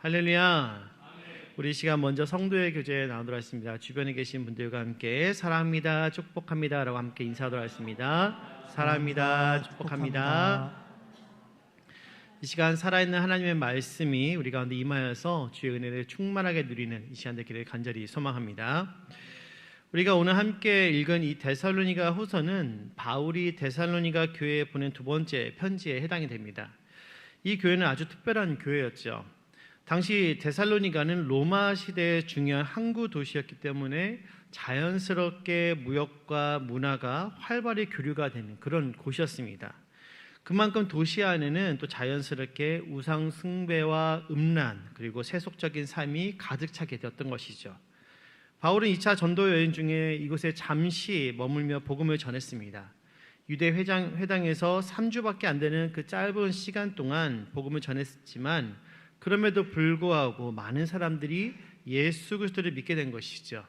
할렐루야. 우리 이 시간 먼저 성도의 교제에 나오도록 하겠습니다. 주변에 계신 분들과 함께 사랑합니다, 축복합니다 라고 함께 인사하도록 하겠습니다. 사랑합니다, 축복합니다. 이 시간 살아있는 하나님의 말씀이 우리 가운데 임하여서 주의 은혜를 충만하게 누리는 이 시간 되기를 간절히 소망합니다. 우리가 오늘 함께 읽은 이 데살로니가 후서는 바울이 데살로니가 교회에 보낸 두 번째 편지에 해당이 됩니다. 이 교회는 아주 특별한 교회였죠. 당시 데살로니가는 로마 시대의 중요한 항구 도시였기 때문에 자연스럽게 무역과 문화가 활발히 교류가 되는 그런 곳이었습니다. 그만큼 도시 안에는 또 자연스럽게 우상 숭배와 음란 그리고 세속적인 삶이 가득 차게 되었던 것이죠. 바울은 2차 전도 여행 중에 이곳에 잠시 머물며 복음을 전했습니다. 유대 회당에서 3주밖에 안 되는 그 짧은 시간 동안 복음을 전했지만 그럼에도 불구하고 많은 사람들이 예수 그리스도를 믿게 된 것이죠.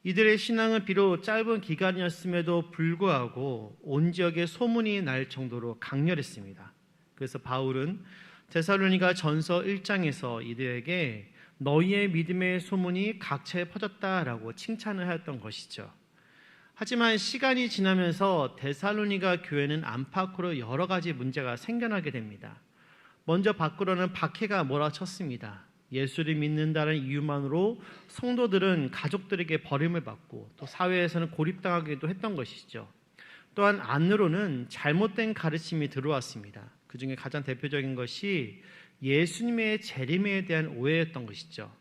이들의 신앙은 비록 짧은 기간이었음에도 불구하고 온 지역에 소문이 날 정도로 강렬했습니다. 그래서 바울은 데살로니가 전서 1장에서 이들에게 너희의 믿음의 소문이 각처에 퍼졌다라고 칭찬을 하였던 것이죠. 하지만 시간이 지나면서 데살로니가 교회는 안팎으로 여러 가지 문제가 생겨나게 됩니다. 먼저 밖으로는 박해가 몰아쳤습니다. 예수를 믿는다는 이유만으로 성도들은 가족들에게 버림을 받고 또 사회에서는 고립당하기도 했던 것이죠. 또한 안으로는 잘못된 가르침이 들어왔습니다. 그 중에 가장 대표적인 것이 예수님의 재림에 대한 오해였던 것이죠.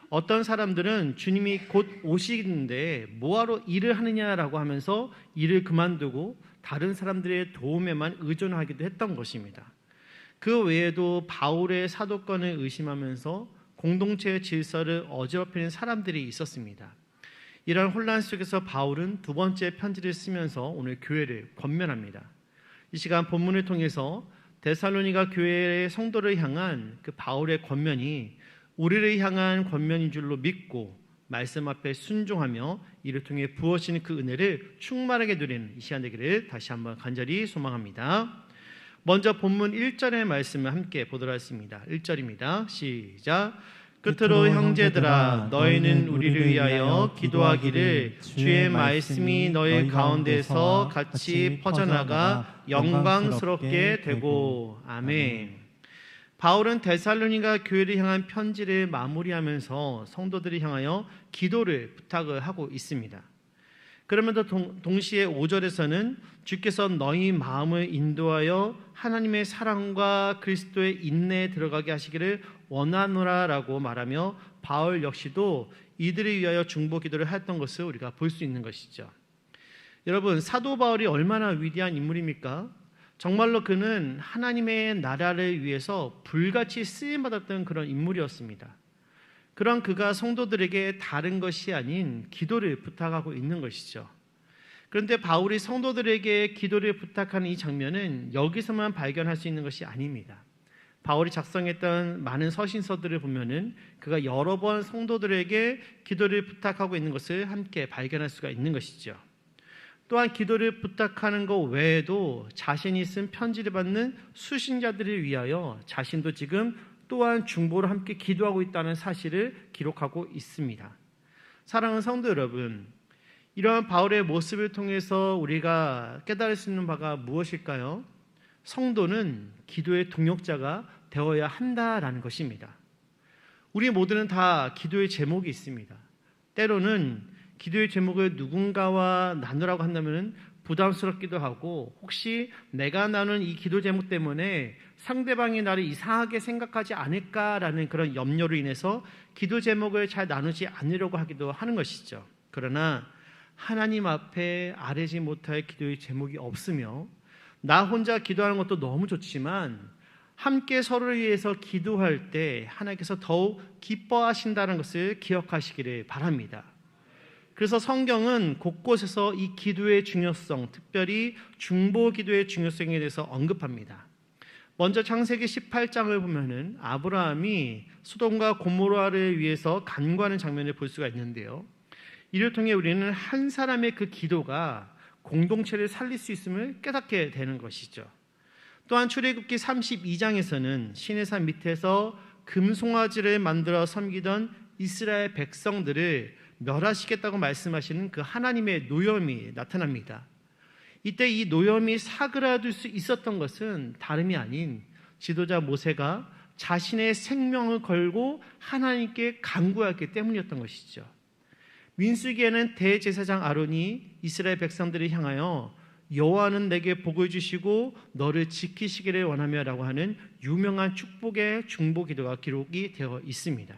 어떤 사람들은 주님이 곧 오시는데 뭐하러 일을 하느냐라고 하면서 일을 그만두고 다른 사람들의 도움에만 의존하기도 했던 것입니다. 그 외에도 바울의 사도권을 의심하면서 공동체의 질서를 어지럽히는 사람들이 있었습니다. 이런 혼란 속에서 바울은 두 번째 편지를 쓰면서 오늘 교회를 권면합니다. 이 시간 본문을 통해서 데살로니가 교회의 성도를 향한 그 바울의 권면이 우리를 향한 권면인 줄로 믿고 말씀 앞에 순종하며 이를 통해 부어지는 그 은혜를 충만하게 누리는 이 시간 되기를 다시 한번 간절히 소망합니다. 먼저 본문 1절의 말씀을 함께 보도록 하겠습니다. 1절입니다. 시작. 끝으로 형제들아 너희는 우리를 위하여 기도하기를 주의 말씀이 너희 가운데서 같이 퍼져나가 영광스럽게 되고. 아멘. 바울은 데살로니가 교회를 향한 편지를 마무리하면서 성도들을 향하여 기도를 부탁을 하고 있습니다. 그러면서 동시에 5절에서는 주께서 너희 마음을 인도하여 하나님의 사랑과 그리스도의 인내에 들어가게 하시기를 원하노라 라고 말하며 바울 역시도 이들을 위하여 중보 기도를 했던 것을 우리가 볼 수 있는 것이죠. 여러분, 사도 바울이 얼마나 위대한 인물입니까? 정말로 그는 하나님의 나라를 위해서 불같이 쓰임받았던 그런 인물이었습니다. 그런 그가 성도들에게 다른 것이 아닌 기도를 부탁하고 있는 것이죠. 그런데 바울이 성도들에게 기도를 부탁하는 이 장면은 여기서만 발견할 수 있는 것이 아닙니다. 바울이 작성했던 많은 서신서들을 보면은 그가 여러 번 성도들에게 기도를 부탁하고 있는 것을 함께 발견할 수가 있는 것이죠. 또한 기도를 부탁하는 것 외에도 자신이 쓴 편지를 받는 수신자들을 위하여 자신도 지금 또한 중보를 함께 기도하고 있다는 사실을 기록하고 있습니다. 사랑하는 성도 여러분, 이러한 바울의 모습을 통해서 우리가 깨달을 수 있는 바가 무엇일까요? 성도는 기도의 동역자가 되어야 한다라는 것입니다. 우리 모두는 다 기도의 제목이 있습니다. 때로는 기도의 제목을 누군가와 나누라고 한다면 부담스럽기도 하고 혹시 내가 나눈 이 기도 제목 때문에 상대방이 나를 이상하게 생각하지 않을까라는 그런 염려로 인해서 기도 제목을 잘 나누지 않으려고 하기도 하는 것이죠. 그러나 하나님 앞에 아뢰지 못할 기도의 제목이 없으며 나 혼자 기도하는 것도 너무 좋지만 함께 서로를 위해서 기도할 때 하나님께서 더욱 기뻐하신다는 것을 기억하시기를 바랍니다. 그래서 성경은 곳곳에서 이 기도의 중요성, 특별히 중보 기도의 중요성에 대해서 언급합니다. 먼저 창세기 18장을 보면은 아브라함이 소돔과 고모라를 위해서 간구하는 장면을 볼 수가 있는데요. 이를 통해 우리는 한 사람의 그 기도가 공동체를 살릴 수 있음을 깨닫게 되는 것이죠. 또한 출애굽기 32장에서는 시내산 밑에서 금송아지를 만들어 섬기던 이스라엘 백성들을 멸하시겠다고 말씀하시는 그 하나님의 노염이 나타납니다. 이때 이 노염이 사그라들 수 있었던 것은 다름이 아닌 지도자 모세가 자신의 생명을 걸고 하나님께 간구했기 때문이었던 것이죠. 민수기에는 대제사장 아론이 이스라엘 백성들을 향하여 여호와는 내게 복을 주시고 너를 지키시기를 원하며 라고 하는 유명한 축복의 중보 기도가 기록이 되어 있습니다.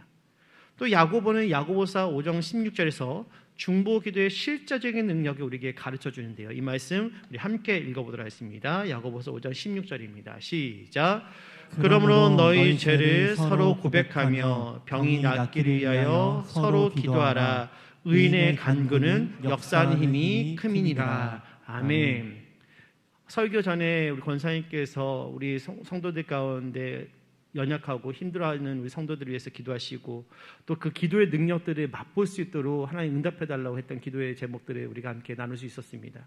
또 야고보는 야고보서 5장 16절에서 중보 기도의 실제적인 능력을 우리에게 가르쳐 주는데요. 이 말씀 우리 함께 읽어보도록 하겠습니다. 야고보서 5장 16절입니다. 시작. 그러므로 너희 죄를 서로 고백하며 병이 낫기를 위하여 서로 기도하라. 의인의 간구는 역사하는 힘이 큼이니라. 아멘. 설교 전에 우리 권사님께서 우리 성도들 가운데 연약하고 힘들어하는 우리 성도들을 위해서 기도하시고 또 그 기도의 능력들을 맛볼 수 있도록 하나님 응답해달라고 했던 기도의 제목들을 우리가 함께 나눌 수 있었습니다.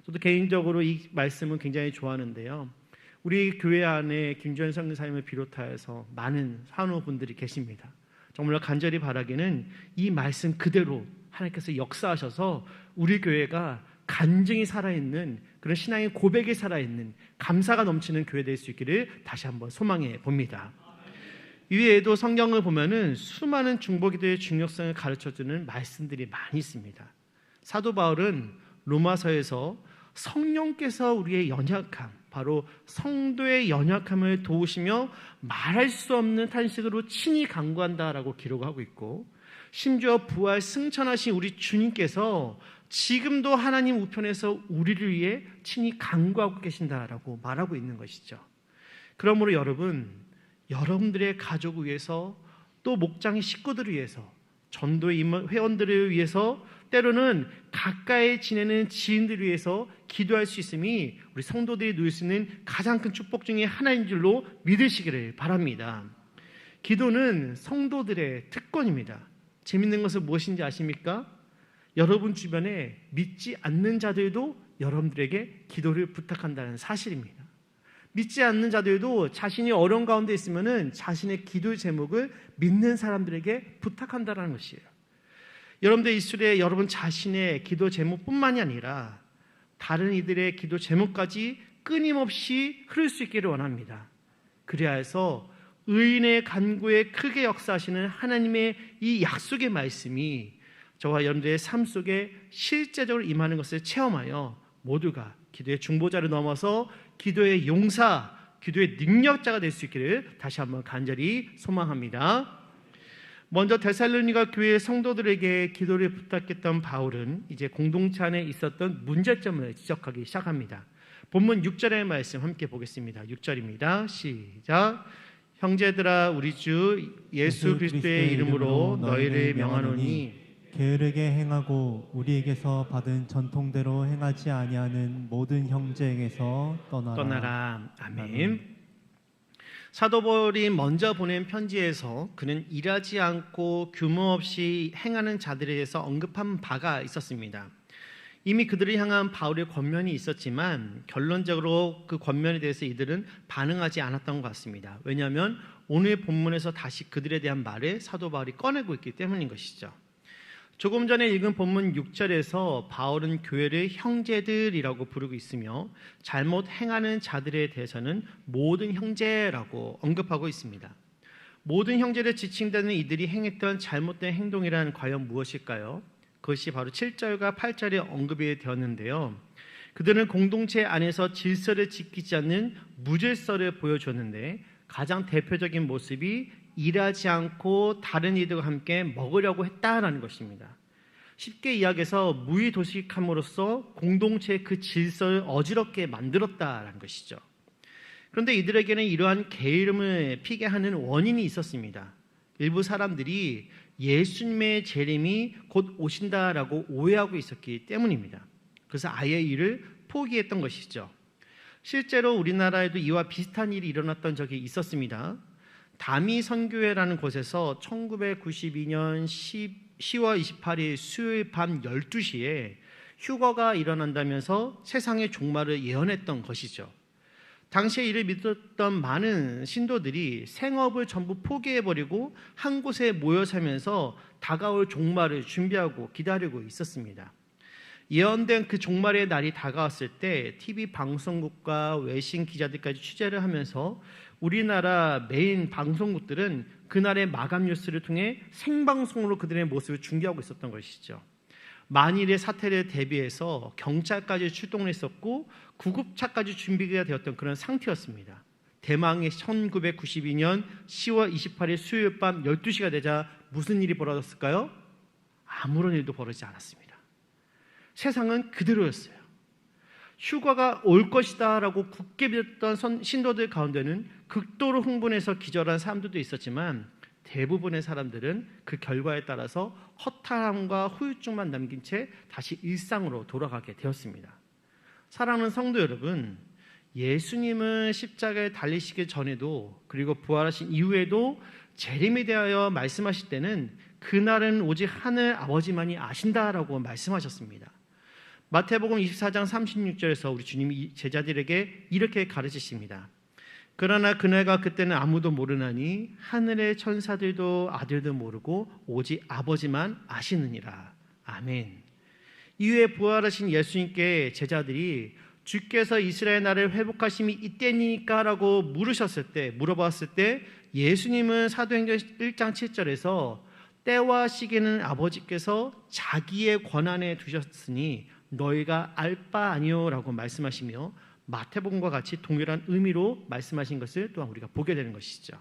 저도 개인적으로 이 말씀은 굉장히 좋아하는데요. 우리 교회 안에 김주현 선교사님을 비롯하여서 많은 산후분들이 계십니다. 정말 간절히 바라기는 이 말씀 그대로 하나님께서 역사하셔서 우리 교회가 간증이 살아있는 그런 신앙의 고백이 살아있는 감사가 넘치는 교회 될 수 있기를 다시 한번 소망해 봅니다. 이외에도 성경을 보면은 수많은 중보기도의 중요성을 가르쳐주는 말씀들이 많이 있습니다. 사도 바울은 로마서에서 성령께서 우리의 연약함, 바로 성도의 연약함을 도우시며 말할 수 없는 탄식으로 친히 간구한다라고 기록하고 있고, 심지어 부활 승천하신 우리 주님께서 지금도 하나님 우편에서 우리를 위해 친히 간구하고 계신다라고 말하고 있는 것이죠. 그러므로 여러분들의 가족을 위해서, 또 목장의 식구들을 위해서, 전도의 회원들을 위해서, 때로는 가까이 지내는 지인들을 위해서 기도할 수 있음이 우리 성도들이 누릴 수 있는 가장 큰 축복 중에 하나인 줄로 믿으시기를 바랍니다. 기도는 성도들의 특권입니다. 재밌는 것은 무엇인지 아십니까? 여러분 주변에 믿지 않는 자들도 여러분들에게 기도를 부탁한다는 사실입니다. 믿지 않는 자들도 자신이 어려운 가운데 있으면은 자신의 기도 제목을 믿는 사람들에게 부탁한다는 것이에요. 여러분들 입술에 여러분 자신의 기도 제목뿐만이 아니라 다른 이들의 기도 제목까지 끊임없이 흐를 수 있기를 원합니다. 그래야 해서 의인의 간구에 크게 역사하시는 하나님의 이 약속의 말씀이 저와 여러분들의 삶 속에 실제적으로 임하는 것을 체험하여 모두가 기도의 중보자를 넘어서 기도의 용사, 기도의 능력자가 될 수 있기를 다시 한번 간절히 소망합니다. 먼저 데살로니가 교회의 성도들에게 기도를 부탁했던 바울은 이제 공동체 안에 있었던 문제점을 지적하기 시작합니다. 본문 6절의 말씀 함께 보겠습니다. 6절입니다. 시작. 형제들아, 우리 주 예수 그리스도의 이름으로 너희를 명하노니 게으르게 행하고 우리에게서 받은 전통대로 행하지 아니하는 모든 형제에게서 떠나라. 아멘. 사도 바울이 먼저 보낸 편지에서 그는 일하지 않고 규모 없이 행하는 자들에 대해서 언급한 바가 있었습니다. 이미 그들을 향한 바울의 권면이 있었지만 결론적으로 그 권면에 대해서 이들은 반응하지 않았던 것 같습니다. 왜냐하면 오늘 본문에서 다시 그들에 대한 말을 사도 바울이 꺼내고 있기 때문인 것이죠. 조금 전에 읽은 본문 6절에서 바울은 교회를 형제들이라고 부르고 있으며 잘못 행하는 자들에 대해서는 모든 형제라고 언급하고 있습니다. 모든 형제를 지칭되는 이들이 행했던 잘못된 행동이란 과연 무엇일까요? 그것이 바로 7절과 8절에 언급이 되었는데요. 그들은 공동체 안에서 질서를 지키지 않는 무질서를 보여줬는데 가장 대표적인 모습이 일하지 않고 다른 이들과 함께 먹으려고 했다라는 것입니다. 쉽게 이야기해서 무의도식함으로써 공동체의 그 질서를 어지럽게 만들었다라는 것이죠. 그런데 이들에게는 이러한 게으름을 피게 하는 원인이 있었습니다. 일부 사람들이 예수님의 재림이 곧 오신다라고 오해하고 있었기 때문입니다. 그래서 아예 이를 포기했던 것이죠. 실제로 우리나라에도 이와 비슷한 일이 일어났던 적이 있었습니다. 다미 선교회라는 곳에서 1992년 10월 28일 수요일 밤 12시에 휴거가 일어난다면서 세상의 종말을 예언했던 것이죠. 당시에 이를 믿었던 많은 신도들이 생업을 전부 포기해버리고 한 곳에 모여 살면서 다가올 종말을 준비하고 기다리고 있었습니다. 예언된 그 종말의 날이 다가왔을 때 TV 방송국과 외신 기자들까지 취재를 하면서 우리나라 메인 방송국들은 그날의 마감 뉴스를 통해 생방송으로 그들의 모습을 중계하고 있었던 것이죠. 만일의 사태를 대비해서 경찰까지 출동했었고 구급차까지 준비가 되었던 그런 상태였습니다. 대망의 1992년 10월 28일 수요일 밤 12시가 되자 무슨 일이 벌어졌을까요? 아무런 일도 벌어지지 않았습니다. 세상은 그대로였어요. 휴가가 올 것이다 라고 굳게 믿었던 신도들 가운데는 극도로 흥분해서 기절한 사람들도 있었지만 대부분의 사람들은 그 결과에 따라서 허탈함과 후유증만 남긴 채 다시 일상으로 돌아가게 되었습니다. 사랑하는 성도 여러분, 예수님은 십자가에 달리시기 전에도 그리고 부활하신 이후에도 재림에 대하여 말씀하실 때는 그날은 오직 하늘 아버지만이 아신다라고 말씀하셨습니다. 마태복음 24장 36절에서 우리 주님이 제자들에게 이렇게 가르치십니다. 그러나 그날과 그때는 아무도 모르나니 하늘의 천사들도 아들도 모르고 오직 아버지만 아시느니라. 아멘. 이후에 부활하신 예수님께 제자들이 주께서 이스라엘 나라를 회복하심이 이때니까 라고 물어봤을 때 예수님은 사도행전 1장 7절에서 때와 시기는 아버지께서 자기의 권한에 두셨으니 너희가 알 바 아니요 라고 말씀하시며 마태복음과 같이 동일한 의미로 말씀하신 것을 또한 우리가 보게 되는 것이죠.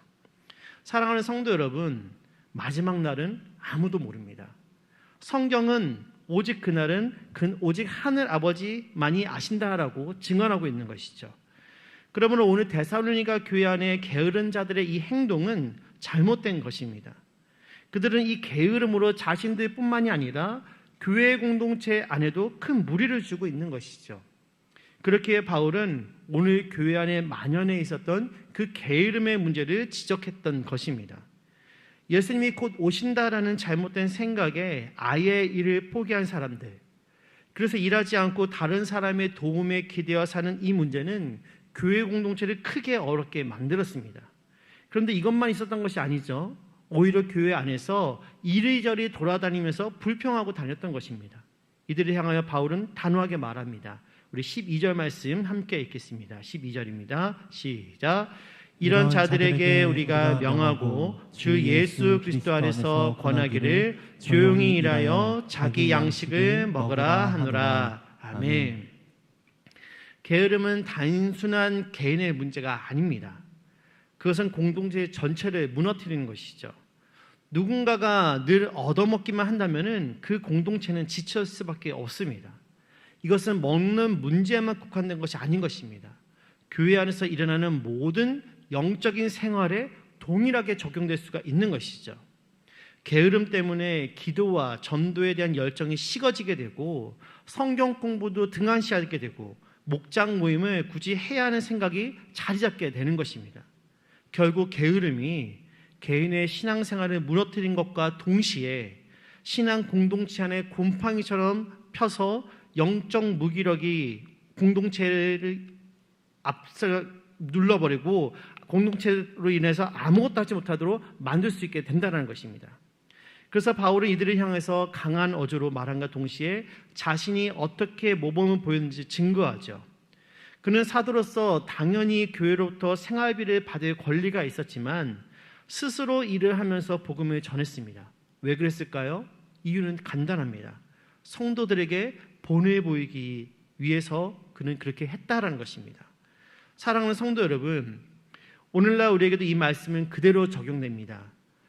사랑하는 성도 여러분, 마지막 날은 아무도 모릅니다. 성경은 오직 그날은 오직 하늘 아버지만이 아신다라고 증언하고 있는 것이죠. 그러므로 오늘 데살로니가 교회 안에 게으른 자들의 이 행동은 잘못된 것입니다. 그들은 이 게으름으로 자신들뿐만이 아니라 교회 공동체 안에도 큰 무리를 주고 있는 것이죠. 그렇기에 바울은 오늘 교회 안에 만연해 있었던 그 게으름의 문제를 지적했던 것입니다. 예수님이 곧 오신다라는 잘못된 생각에 아예 일을 포기한 사람들, 그래서 일하지 않고 다른 사람의 도움에 기대어 사는 이 문제는 교회 공동체를 크게 어렵게 만들었습니다. 그런데 이것만 있었던 것이 아니죠. 오히려 교회 안에서 이리저리 돌아다니면서 불평하고 다녔던 것입니다. 이들을 향하여 바울은 단호하게 말합니다. 우리 12절 말씀 함께 읽겠습니다. 12절입니다. 시작. 이런 자들에게 우리가 명하고 주 예수 그리스도 안에서 권하기를 조용히 일하여 자기 양식을 먹으라 하노라. 아멘. 게으름은 단순한 개인의 문제가 아닙니다. 그것은 공동체 전체를 무너뜨리는 것이죠. 누군가가 늘 얻어먹기만 한다면 그 공동체는 지칠 수밖에 없습니다. 이것은 먹는 문제에만 국한된 것이 아닌 것입니다. 교회 안에서 일어나는 모든 영적인 생활에 동일하게 적용될 수가 있는 것이죠. 게으름 때문에 기도와 전도에 대한 열정이 식어지게 되고 성경 공부도 등한시하게 되고 목장 모임을 굳이 해야 하는 생각이 자리 잡게 되는 것입니다. 결국 게으름이 개인의 신앙생활을 무너뜨린 것과 동시에 신앙 공동체 안에 곰팡이처럼 펴서 영적 무기력이 공동체를 앞서 눌러버리고 공동체로 인해서 아무것도 하지 못하도록 만들 수 있게 된다는 것입니다. 그래서 바울은 이들을 향해서 강한 어조로 말함과 동시에 자신이 어떻게 모범을 보였는지 증거하죠. 그는 사도로서 당연히 교회로부터 생활비를 받을 권리가 있었지만 스스로 일을 하면서 복음을 전했습니다. 왜 그랬을까요? 이유는 간단합니다. 성도들에게 본을 보이기 위해서 그는 그렇게 했다라는 것입니다. 사랑하는 성도 여러분, 오늘날 우리에게도 이 말씀은 그대로 적용됩니다.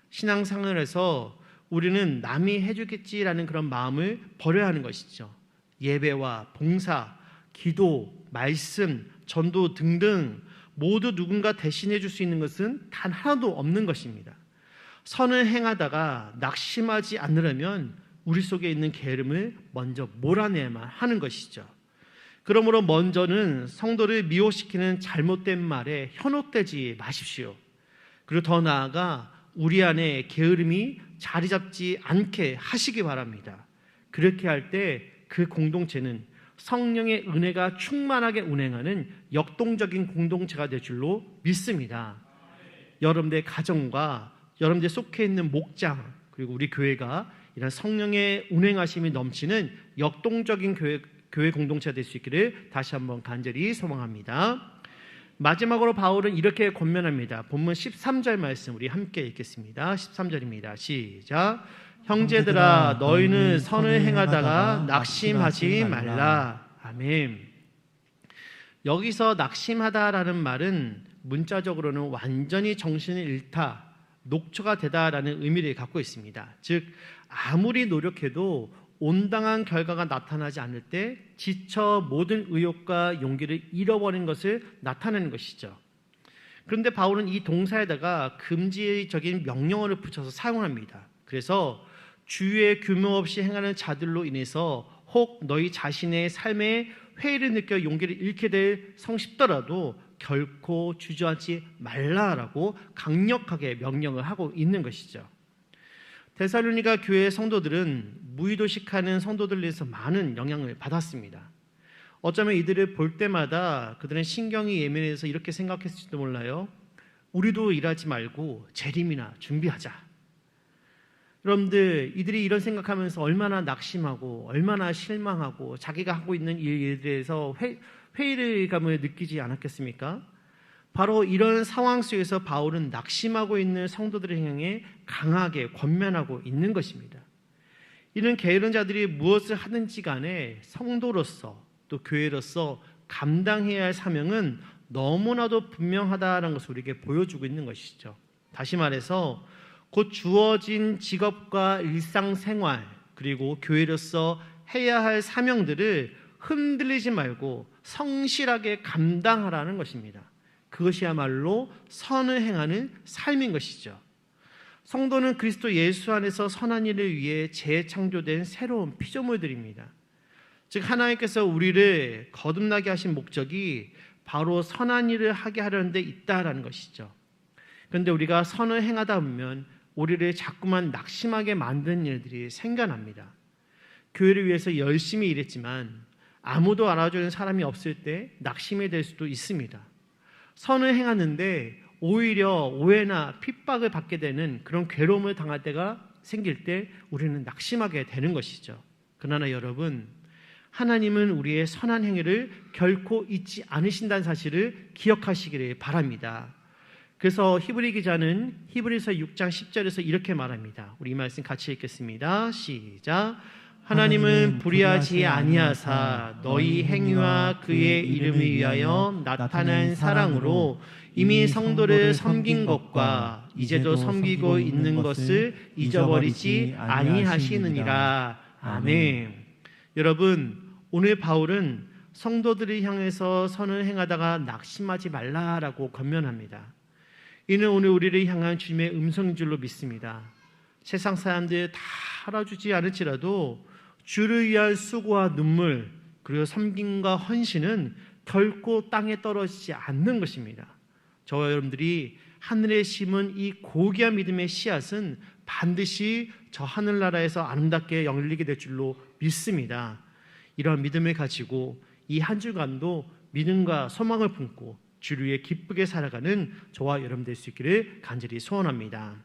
신앙생활에서 우리는 남이 해주겠지라는 그런 마음을 버려야 하는 것이죠. 예배와 봉사, 기도, 말씀, 전도 등등 모두 누군가 대신해 줄 수 있는 것은 단 하나도 없는 것입니다. 선을 행하다가 낙심하지 않으려면 우리 속에 있는 게으름을 먼저 몰아내야만 하는 것이죠. 그러므로 먼저는 성도를 미워시키는 잘못된 말에 현혹되지 마십시오. 그리고 더 나아가 우리 안에 게으름이 자리 잡지 않게 하시기 바랍니다. 그렇게 할 때 그 공동체는 성령의 은혜가 충만하게 운행하는 역동적인 공동체가 될 줄로 믿습니다. 여러분들의 가정과 여러분들 속해 있는 목장 그리고 우리 교회가 이런 성령의 운행하심이 넘치는 역동적인 교회 공동체가 될 수 있기를 다시 한번 간절히 소망합니다. 마지막으로 바울은 이렇게 권면합니다. 본문 13절 말씀 우리 함께 읽겠습니다. 13절입니다. 시작. 형제들아 너희는 선을 행하다가 낙심하지 말라. 아멘. 여기서 낙심하다라는 말은 문자적으로는 완전히 정신을 잃다, 녹초가 되다라는 의미를 갖고 있습니다. 즉 아무리 노력해도 온당한 결과가 나타나지 않을 때 지쳐 모든 의욕과 용기를 잃어버린 것을 나타내는 것이죠. 그런데 바울은 이 동사에다가 금지적인 명령어를 붙여서 사용합니다. 그래서 주위에 규모 없이 행하는 자들로 인해서 혹 너희 자신의 삶에 회의를 느껴 용기를 잃게 될 성쉽더라도 결코 주저하지 말라라고 강력하게 명령을 하고 있는 것이죠. 데살로니가 교회 성도들은 무의도식하는 성도들에서 많은 영향을 받았습니다. 어쩌면 이들을 볼 때마다 그들은 신경이 예민해서 이렇게 생각했을지도 몰라요. 우리도 일하지 말고 재림이나 준비하자. 여러분들 이들이 이런 생각하면서 얼마나 낙심하고 얼마나 실망하고 자기가 하고 있는 일에 대해서 회의감을 느끼지 않았겠습니까? 바로 이런 상황 속에서 바울은 낙심하고 있는 성도들을 향해 강하게 권면하고 있는 것입니다. 이는 게으른 자들이 무엇을 하든지 간에 성도로서 또 교회로서 감당해야 할 사명은 너무나도 분명하다는 것을 우리에게 보여주고 있는 것이죠. 다시 말해서 곧 주어진 직업과 일상생활 그리고 교회로서 해야 할 사명들을 흔들리지 말고 성실하게 감당하라는 것입니다. 그것이야말로 선을 행하는 삶인 것이죠. 성도는 그리스도 예수 안에서 선한 일을 위해 재창조된 새로운 피조물들입니다. 즉 하나님께서 우리를 거듭나게 하신 목적이 바로 선한 일을 하게 하려는 데 있다라는 것이죠. 그런데 우리가 선을 행하다 보면 우리를 자꾸만 낙심하게 만드는 일들이 생겨납니다. 교회를 위해서 열심히 일했지만 아무도 알아주는 사람이 없을 때 낙심이 될 수도 있습니다. 선을 행하는데 오히려 오해나 핍박을 받게 되는 그런 괴로움을 당할 때가 생길 때 우리는 낙심하게 되는 것이죠. 그러나 여러분, 하나님은 우리의 선한 행위를 결코 잊지 않으신다는 사실을 기억하시기를 바랍니다. 그래서 히브리 기자는 히브리서 6장 10절에서 이렇게 말합니다. 우리 이 말씀 같이 읽겠습니다. 시작. 하나님은 불의하지 아니하사 너희 행위와 그의 이름을 위하여 나타난 사랑으로 이미 성도를 섬긴 것과 이제도 섬기고 있는 것을 잊어버리지 아니하시느니라. 아멘. 여러분, 오늘 바울은 성도들을 향해서 선을 행하다가 낙심하지 말라라고 권면합니다. 이는 오늘 우리를 향한 주님의 음성인 줄로 믿습니다. 세상 사람들 다 알아주지 않을지라도 주를 위한 수고와 눈물 그리고 섬김과 헌신은 결코 땅에 떨어지지 않는 것입니다. 저와 여러분들이 하늘에 심은 이 고귀한 믿음의 씨앗은 반드시 저 하늘나라에서 아름답게 열리게 될 줄로 믿습니다. 이러한 믿음을 가지고 이 한 주간도 믿음과 소망을 품고 주를 위해 기쁘게 살아가는 저와 여러분 될 수 있기를 간절히 소원합니다.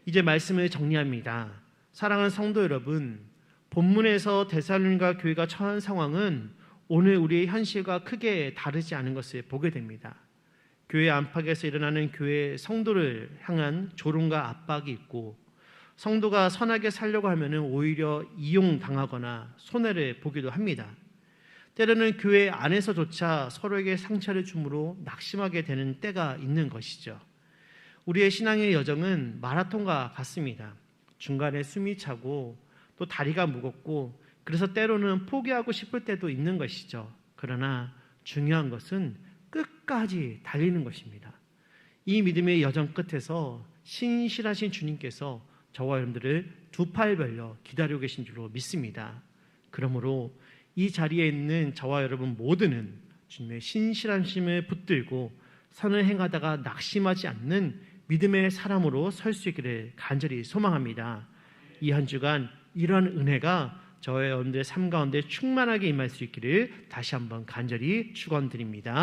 이제 말씀을 정리합니다. 사랑하는 성도 여러분, 본문에서 데살로니가 교회가 처한 상황은 오늘 우리의 현실과 크게 다르지 않은 것을 보게 됩니다. 교회 안팎에서 일어나는 교회 성도를 향한 조롱과 압박이 있고 성도가 선하게 살려고 하면 오히려 이용당하거나 손해를 보기도 합니다. 때로는 교회 안에서조차 서로에게 상처를 주므로 낙심하게 되는 때가 있는 것이죠. 우리의 신앙의 여정은 마라톤과 같습니다. 중간에 숨이 차고 또 다리가 무겁고 그래서 때로는 포기하고 싶을 때도 있는 것이죠. 그러나 중요한 것은 끝까지 달리는 것입니다. 이 믿음의 여정 끝에서 신실하신 주님께서 저와 여러분들을 두 팔 벌려 기다리고 계신 줄로 믿습니다. 그러므로 이 자리에 있는 저와 여러분 모두는 주님의 신실하심을 붙들고 선을 행하다가 낙심하지 않는 믿음의 사람으로 설 수 있기를 간절히 소망합니다. 이 한 주간 이러한 은혜가 저의 여러분들의 삶 가운데 충만하게 임할 수 있기를 다시 한번 간절히 축원드립니다.